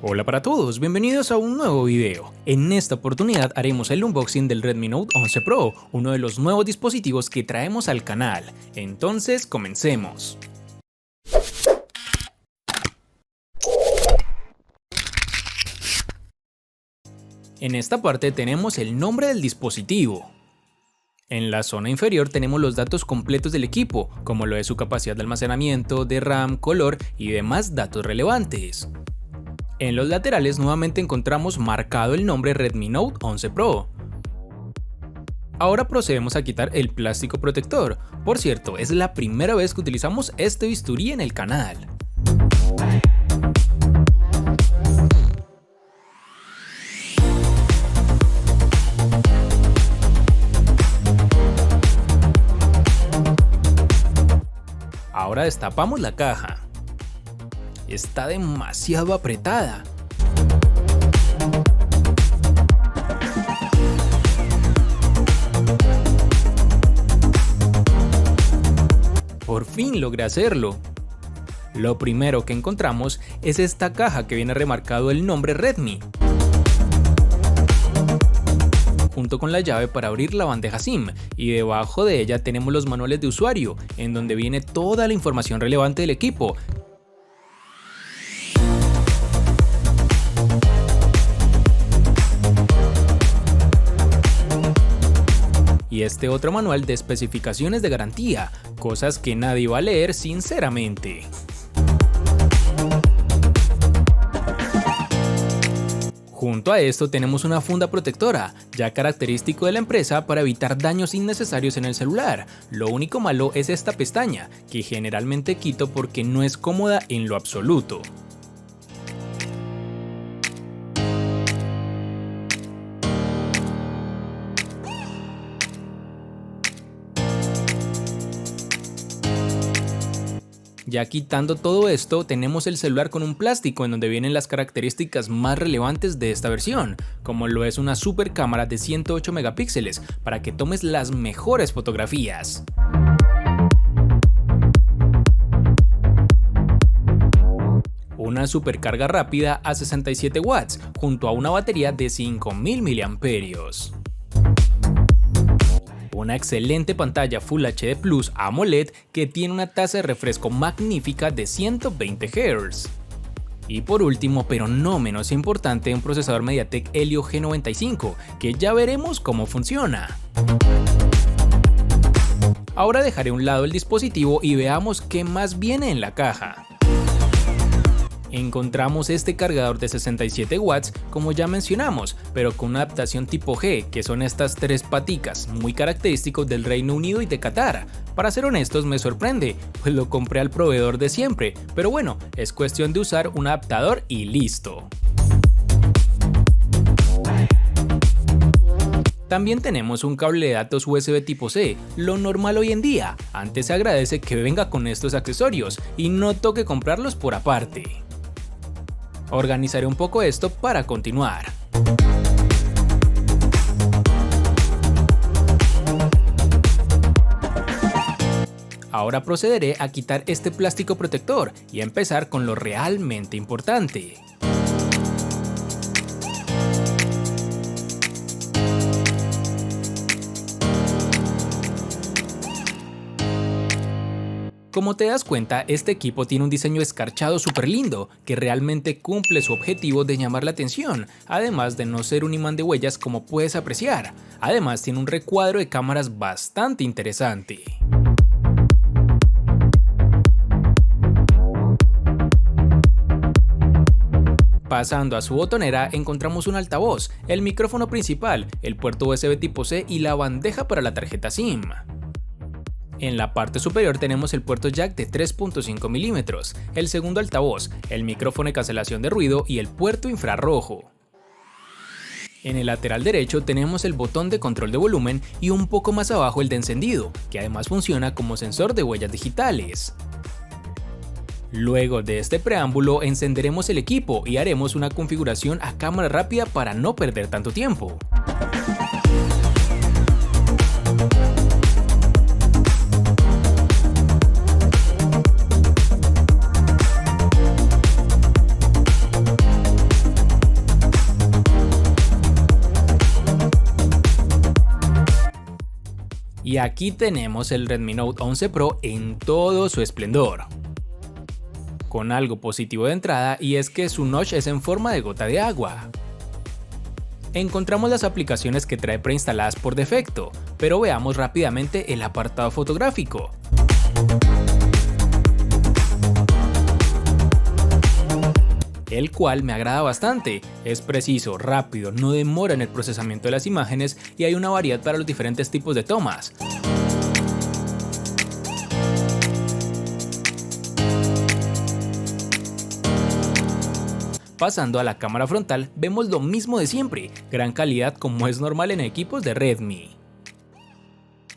Hola para todos, bienvenidos a un nuevo video. En esta oportunidad haremos el unboxing del Redmi Note 11 Pro, uno de los nuevos dispositivos que traemos al canal. Entonces, comencemos. En esta parte tenemos el nombre del dispositivo. En la zona inferior tenemos los datos completos del equipo, como lo de su capacidad de almacenamiento, de RAM, color y demás datos relevantes. En los laterales nuevamente encontramos marcado el nombre Redmi Note 11 Pro. Ahora procedemos a quitar el plástico protector. Por cierto, es la primera vez que utilizamos este bisturí en el canal. Ahora destapamos la caja. Está demasiado apretada. Por fin logré hacerlo. Lo primero que encontramos es esta caja que viene remarcado el nombre Redmi, junto con la llave para abrir la bandeja SIM, y debajo de ella tenemos los manuales de usuario, en donde viene toda la información relevante del equipo. Y este otro manual de especificaciones de garantía, cosas que nadie va a leer sinceramente. Junto a esto tenemos una funda protectora, ya característico de la empresa para evitar daños innecesarios en el celular. Lo único malo es esta pestaña, que generalmente quito porque no es cómoda en lo absoluto. Ya quitando todo esto, tenemos el celular con un plástico en donde vienen las características más relevantes de esta versión, como lo es una super cámara de 108 megapíxeles para que tomes las mejores fotografías. Una supercarga rápida a 67 watts junto a una batería de 5000 mAh. Una excelente pantalla Full HD Plus AMOLED que tiene una tasa de refresco magnífica de 120 Hz. Y por último, pero no menos importante, un procesador MediaTek Helio G95, que ya veremos cómo funciona. Ahora dejaré a un lado el dispositivo y veamos qué más viene en la caja. Encontramos este cargador de 67 watts como ya mencionamos, pero con una adaptación tipo G, que son estas tres paticas, muy característicos del Reino Unido y de Qatar. Para ser honestos me sorprende, pues lo compré al proveedor de siempre, pero bueno, es cuestión de usar un adaptador y listo. También tenemos un cable de datos USB tipo C, lo normal hoy en día. Antes se agradece que venga con estos accesorios y no toque comprarlos por aparte. Organizaré un poco esto para continuar. Ahora procederé a quitar este plástico protector y a empezar con lo realmente importante. Como te das cuenta, este equipo tiene un diseño escarchado súper lindo, que realmente cumple su objetivo de llamar la atención, además de no ser un imán de huellas como puedes apreciar. Además tiene un recuadro de cámaras bastante interesante. Pasando a su botonera encontramos un altavoz, el micrófono principal, el puerto USB tipo C y la bandeja para la tarjeta SIM. En la parte superior tenemos el puerto jack de 3.5 mm, el segundo altavoz, el micrófono de cancelación de ruido y el puerto infrarrojo. En el lateral derecho tenemos el botón de control de volumen y un poco más abajo el de encendido, que además funciona como sensor de huellas digitales. Luego de este preámbulo encenderemos el equipo y haremos una configuración a cámara rápida para no perder tanto tiempo. Y aquí tenemos el Redmi Note 11 Pro en todo su esplendor. Con algo positivo de entrada, y es que su notch es en forma de gota de agua. Encontramos las aplicaciones que trae preinstaladas por defecto, pero veamos rápidamente el apartado fotográfico. El cual me agrada bastante, es preciso, rápido, no demora en el procesamiento de las imágenes y hay una variedad para los diferentes tipos de tomas. Pasando a la cámara frontal, vemos lo mismo de siempre, gran calidad como es normal en equipos de Redmi.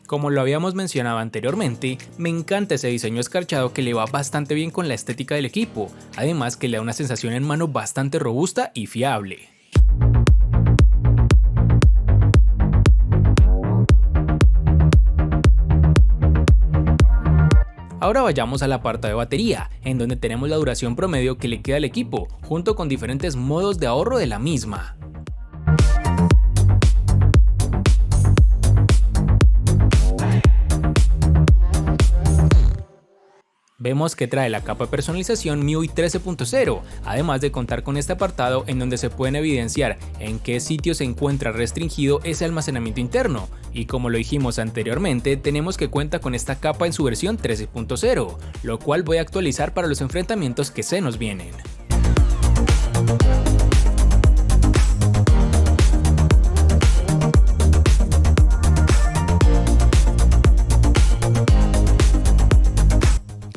Como lo habíamos mencionado anteriormente, me encanta ese diseño escarchado que le va bastante bien con la estética del equipo, además que le da una sensación en mano bastante robusta y fiable. Ahora vayamos al apartado de batería, en donde tenemos la duración promedio que le queda al equipo, junto con diferentes modos de ahorro de la misma. Vemos que trae la capa de personalización MIUI 13.0, además de contar con este apartado en donde se pueden evidenciar en qué sitio se encuentra restringido ese almacenamiento interno, y como lo dijimos anteriormente, tenemos que cuenta con esta capa en su versión 13.0, lo cual voy a actualizar para los enfrentamientos que se nos vienen.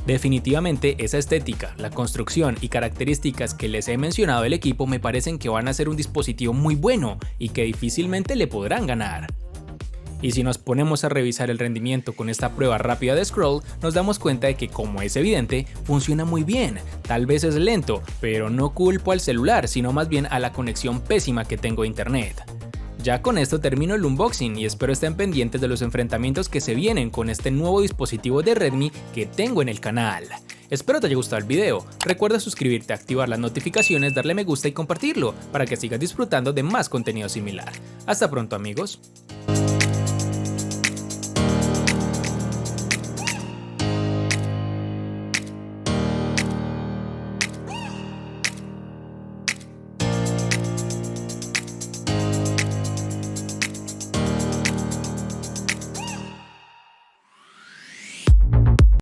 Definitivamente esa estética, la construcción y características que les he mencionado del equipo me parecen que van a ser un dispositivo muy bueno y que difícilmente le podrán ganar. Y si nos ponemos a revisar el rendimiento con esta prueba rápida de scroll, nos damos cuenta de que, como es evidente, funciona muy bien. Tal vez es lento, pero no culpo al celular, sino más bien a la conexión pésima que tengo a internet. Ya con esto termino el unboxing y espero estén pendientes de los enfrentamientos que se vienen con este nuevo dispositivo de Redmi que tengo en el canal. Espero te haya gustado el video, recuerda suscribirte, activar las notificaciones, darle me gusta y compartirlo para que sigas disfrutando de más contenido similar. Hasta pronto amigos.